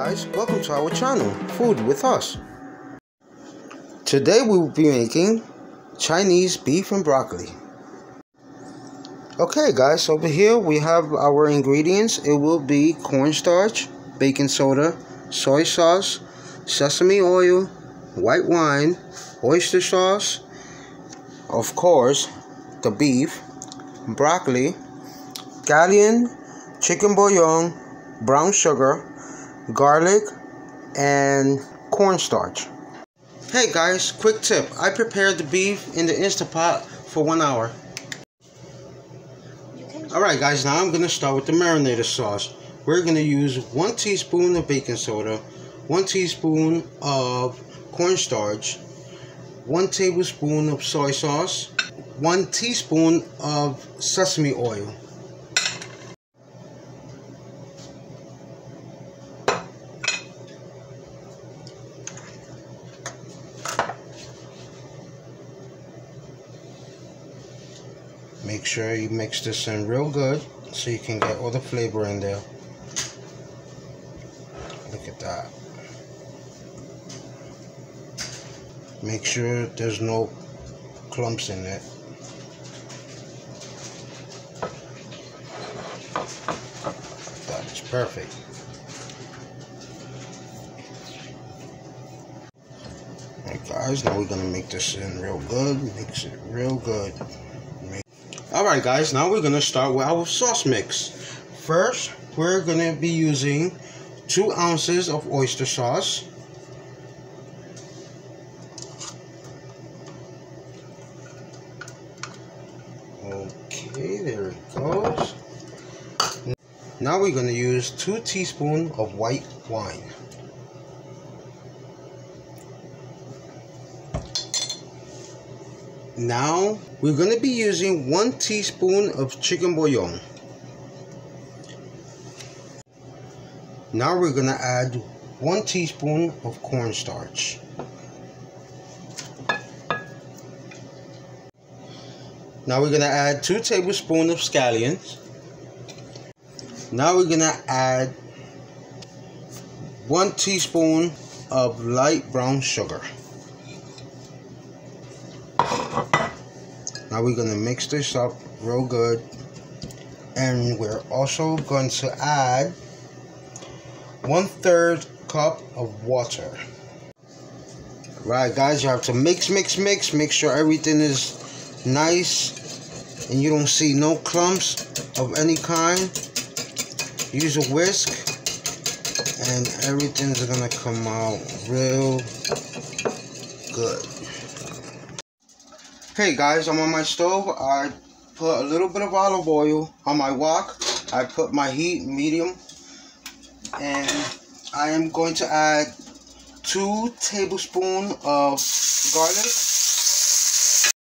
guys, welcome to our channel, Food with Us. Today we will be making Chinese beef and broccoli. Okay guys, over here we have our ingredients. It will be cornstarch, baking soda, soy sauce, sesame oil, white wine, oyster sauce, of course, the beef, broccoli, scallion, chicken bouillon, brown sugar, garlic, and cornstarch. Hey guys, quick tip. I prepared the beef in the Instapot for 1 hour. Alright guys, now I'm going to start with the marinade sauce. We're going to use 1 teaspoon of baking soda, 1 teaspoon of cornstarch, 1 tablespoon of soy sauce, 1 teaspoon of sesame oil. Make sure you mix this in real good so you can get all the flavor in there. Look at that. Make sure there's no clumps in it. That is perfect. Alright guys, now we're going to make this in real good. Mix it real good. Alright guys, now we're going to start with our sauce mix. First, we're going to be using 2 ounces of oyster sauce. Okay, there it goes. Now we're going to use 2 teaspoons of white wine. Now we're going to be using 1 teaspoon of chicken bouillon. Now we're going to add 1 teaspoon of cornstarch. Now we're going to add 2 tablespoons of scallions. Now we're going to add 1 teaspoon of light brown sugar. Now we're going to mix this up real good, and we're also going to add 1/3 cup of water. Right guys, you have to mix, make sure everything is nice and you don't see no clumps of any kind. Use a whisk and everything's going to come out real good. Hey guys, I'm on my stove. I put a little bit of olive oil on my wok. I put my heat medium, and I am going to add 2 tablespoons of garlic.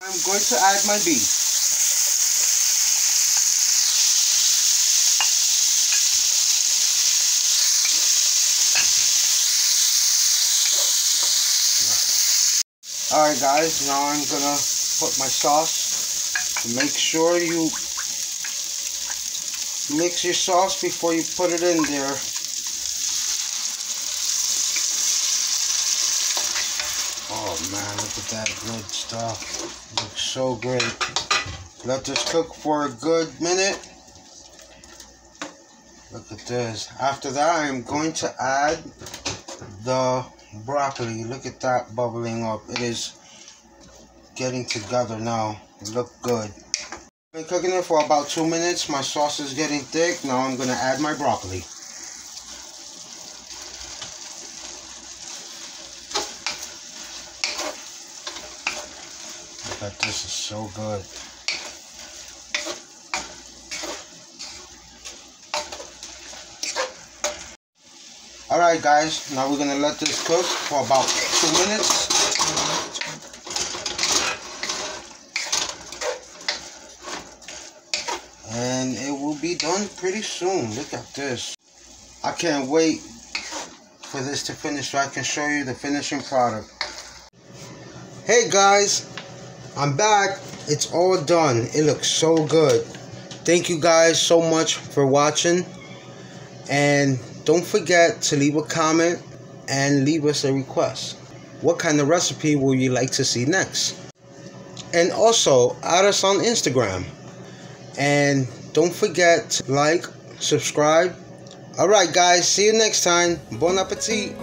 I'm going to add my beef. Alright guys, now I'm gonna put my sauce. Make sure you mix your sauce before you put it in there. Oh man, look at that good stuff. It looks so great. Let this cook for a good minute. Look at this. After that, I am going to add the broccoli. Look at that bubbling up. It is getting together now. It looks good. I've been cooking it for about 2 minutes. My sauce is getting thick. Now I'm going to add my broccoli. Look at this, is so good. Alright guys, now we're going to let this cook for about 2 minutes. And it will be done pretty soon. Look at this. I can't wait for this to finish so I can show you the finishing product. Hey guys, I'm back. It's all done. It looks so good. Thank you guys so much for watching. And don't forget to leave a comment and leave us a request. What kind of recipe would you like to see next? And also add us on Instagram. And don't forget to like, subscribe. Alright guys, see you next time. Bon appetit.